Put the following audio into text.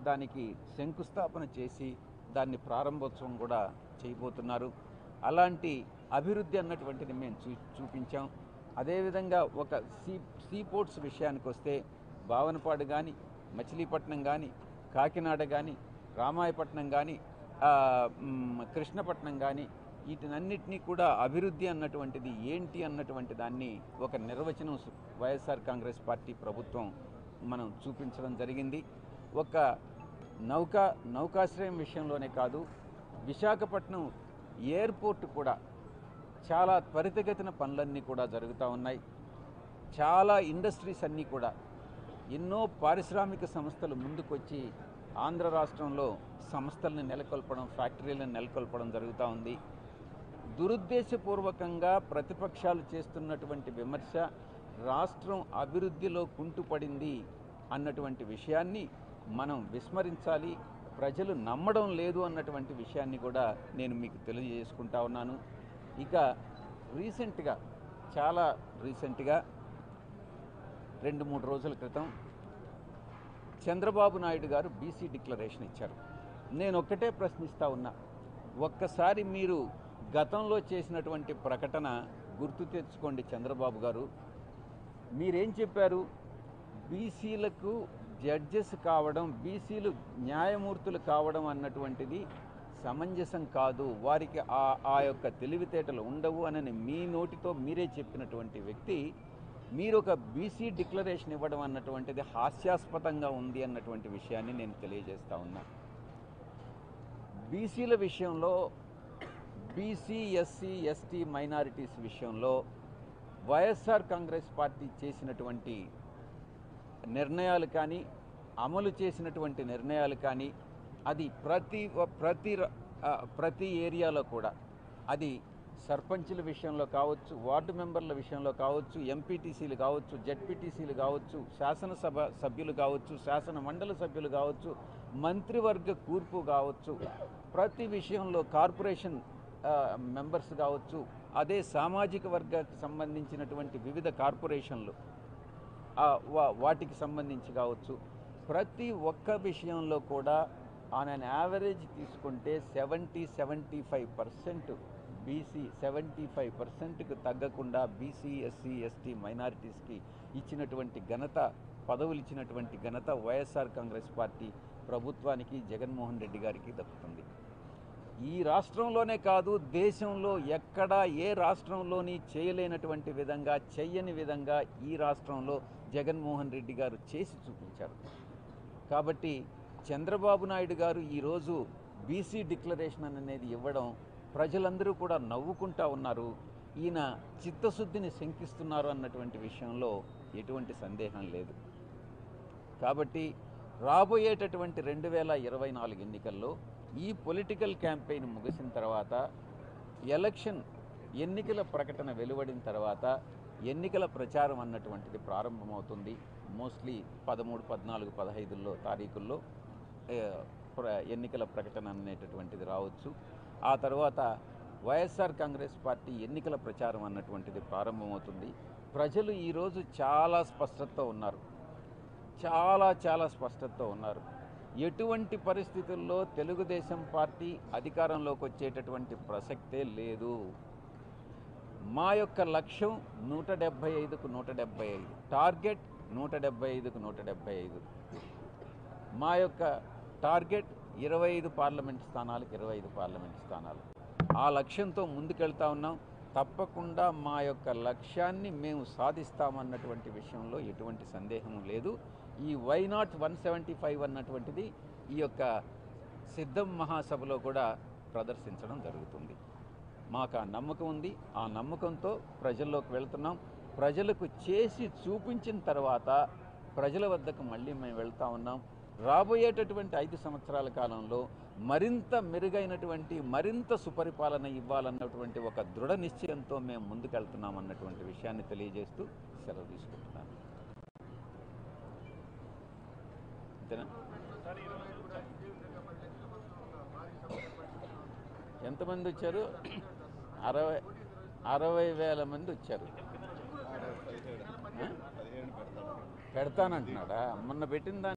దానికి శంకుస్థాపన చేసి దాన్ని ప్రారంభోత్సవం కూడా చేయబోతున్నారు. అలాంటి అభివృద్ధి అన్నటువంటిది మేము చూపించాం. అదేవిధంగా ఒక సీపోర్ట్స్ విషయానికి వస్తే భావనపాడు కానీ, మచిలీపట్నం కానీ, కాకినాడ కానీ, రామాయపట్నం కానీ, కృష్ణపట్నం కానీ, వీటినన్నిటినీ కూడా అభివృద్ధి అన్నటువంటిది ఏంటి అన్నటువంటి దాన్ని ఒక నిర్వచనం వైఎస్ఆర్ కాంగ్రెస్ పార్టీ ప్రభుత్వం మనం చూపించడం జరిగింది. ఒక నౌకాశ్రయం విషయంలోనే కాదు, విశాఖపట్నం ఎయిర్పోర్ట్ కూడా చాలా త్వరితగతిన పనులన్నీ కూడా జరుగుతూ ఉన్నాయి. చాలా ఇండస్ట్రీస్ అన్నీ కూడా ఎన్నో పారిశ్రామిక సంస్థలు ముందుకొచ్చి ఆంధ్ర రాష్ట్రంలో సంస్థలను నెలకొల్పడం, ఫ్యాక్టరీలను నెలకొల్పడం జరుగుతూ ఉంది. దురుద్దేశపూర్వకంగా ప్రతిపక్షాలు చేస్తున్నటువంటి విమర్శ రాష్ట్రం అభివృద్ధిలో కుంటుపడింది అన్నటువంటి విషయాన్ని మనం విస్మరించాలి. ప్రజలు నమ్మడం లేదు అన్నటువంటి విషయాన్ని కూడా నేను మీకు తెలియజేసుకుంటా ఉన్నాను. ఇక చాలా రీసెంట్గా 2-3 రోజుల క్రితం చంద్రబాబు నాయుడు గారు బీసీ డిక్లరేషన్ ఇచ్చారు. నేను ఒక్కటే ప్రశ్నిస్తూ ఉన్నా, ఒక్కసారి మీరు గతంలో చేసినటువంటి ప్రకటన గుర్తు తెచ్చుకోండి. చంద్రబాబు గారు మీరేం చెప్పారు? బీసీలకు జడ్జెస్ కావడం, బీసీలు న్యాయమూర్తులు కావడం అన్నటువంటిది సమంజసం కాదు, వారికి ఆ యొక్క తెలివితేటలు ఉండవు అని మీ నోటితో మీరే చెప్పినటువంటి వ్యక్తి మీరు ఒక బీసీ డిక్లరేషన్ ఇవ్వడం అన్నటువంటిది హాస్యాస్పదంగా ఉంది అన్నటువంటి విషయాన్ని నేను తెలియజేస్తా ఉన్నా. బీసీల విషయంలో, బీసీ, ఎస్సీ, ఎస్టీ, మైనారిటీస్ విషయంలో వైఎస్ఆర్ కాంగ్రెస్ పార్టీ చేసినటువంటి నిర్ణయాలు కానీ, అమలు చేసినటువంటి నిర్ణయాలు కానీ, అది ప్రతి ఏరియాలో కూడా, అది సర్పంచుల విషయంలో కావచ్చు, వార్డు మెంబర్ల విషయంలో కావచ్చు, ఎంపీటీసీలు కావచ్చు, జెడ్పీటీసీలు కావచ్చు, శాసనసభ సభ్యులు కావచ్చు, శాసన మండలి సభ్యులు కావచ్చు, మంత్రివర్గ కూర్పు కావచ్చు, ప్రతి విషయంలో కార్పొరేషన్ మెంబర్స్ కావచ్చు, అదే సామాజిక వర్గానికి సంబంధించినటువంటి వివిధ కార్పొరేషన్లు వాటికి సంబంధించి కావచ్చు, ప్రతి ఒక్క విషయంలో కూడా ఆన్ అన్ యావరేజ్ తీసుకుంటే 70-75% బీసీ, 75%కు తగ్గకుండా బీసీ, ఎస్సీ, ఎస్టీ, మైనారిటీస్కి ఇచ్చినటువంటి ఘనత, పదవులు ఇచ్చినటువంటి ఘనత వైఎస్ఆర్ కాంగ్రెస్ పార్టీ ప్రభుత్వానికి, జగన్మోహన్ రెడ్డి గారికి దక్కుతుంది. ఈ రాష్ట్రంలోనే కాదు, దేశంలో ఎక్కడా ఏ రాష్ట్రంలోని చేయలేనటువంటి విధంగా, చెయ్యని విధంగా ఈ రాష్ట్రంలో జగన్మోహన్ రెడ్డి గారు చేసి చూపించారు. కాబట్టి చంద్రబాబు నాయుడు గారు ఈరోజు బీసీ డిక్లరేషన్ అనేది ఇవ్వడం ప్రజలందరూ కూడా నవ్వుకుంటా ఉన్నారు. ఈయన చిత్తశుద్ధిని శంకిస్తున్నారు అన్నటువంటి విషయంలో ఎటువంటి సందేహం లేదు. కాబట్టి రాబోయేటటువంటి 2024 ఎన్నికల్లో ఈ పొలిటికల్ క్యాంపెయిన్ ముగిసిన తర్వాత, ఎన్నికల ప్రకటన వెలువడిన తర్వాత ఎన్నికల ప్రచారం అన్నటువంటిది ప్రారంభమవుతుంది. మోస్ట్లీ 13, 14, 15 తారీఖుల్లో ఎన్నికల ప్రకటన అనేటటువంటిది రావచ్చు. ఆ తర్వాత వైఎస్ఆర్ కాంగ్రెస్ పార్టీ ఎన్నికల ప్రచారం అన్నటువంటిది ప్రారంభమవుతుంది. ప్రజలు ఈరోజు చాలా స్పష్టతతో ఉన్నారు, చాలా స్పష్టతతో ఉన్నారు. ఎటువంటి పరిస్థితుల్లో తెలుగుదేశం పార్టీ అధికారంలోకి వచ్చేటటువంటి ప్రసక్తే లేదు. మా యొక్క లక్ష్యం 175కు 175, టార్గెట్ 175కు 175. మా యొక్క టార్గెట్ 25 పార్లమెంట్ స్థానాలకు 25 పార్లమెంట్ స్థానాలు. ఆ లక్ష్యంతో ముందుకెళ్తా ఉన్నాం. తప్పకుండా మా యొక్క లక్ష్యాన్ని మేము సాధిస్తామన్నటువంటి విషయంలో ఎటువంటి సందేహం లేదు. ఈ వైనాట్ 175 అన్నటువంటిది ఈ యొక్క సిద్ధం మహాసభలో కూడా ప్రదర్శించడం జరుగుతుంది. మాకు ఆ నమ్మకం ఉంది. ఆ నమ్మకంతో ప్రజల్లోకి వెళ్తున్నాం. ప్రజలకు చేసి చూపించిన తర్వాత ప్రజల వద్దకు మళ్ళీ మేము వెళ్తా ఉన్నాం. రాబోయేటటువంటి 5 సంవత్సరాల కాలంలో మరింత మెరుగైనటువంటి, మరింత సుపరిపాలన ఇవ్వాలన్నటువంటి ఒక దృఢ నిశ్చయంతో మేము ముందుకెళ్తున్నాం అన్నటువంటి విషయాన్ని తెలియజేస్తూ సెలవు తీసుకుంటున్నాను. అంతేనా? ఎంతమంది వచ్చారు? 60,000 మంది వచ్చారు. పెడతానంటున్నాడా? మొన్న పెట్టిన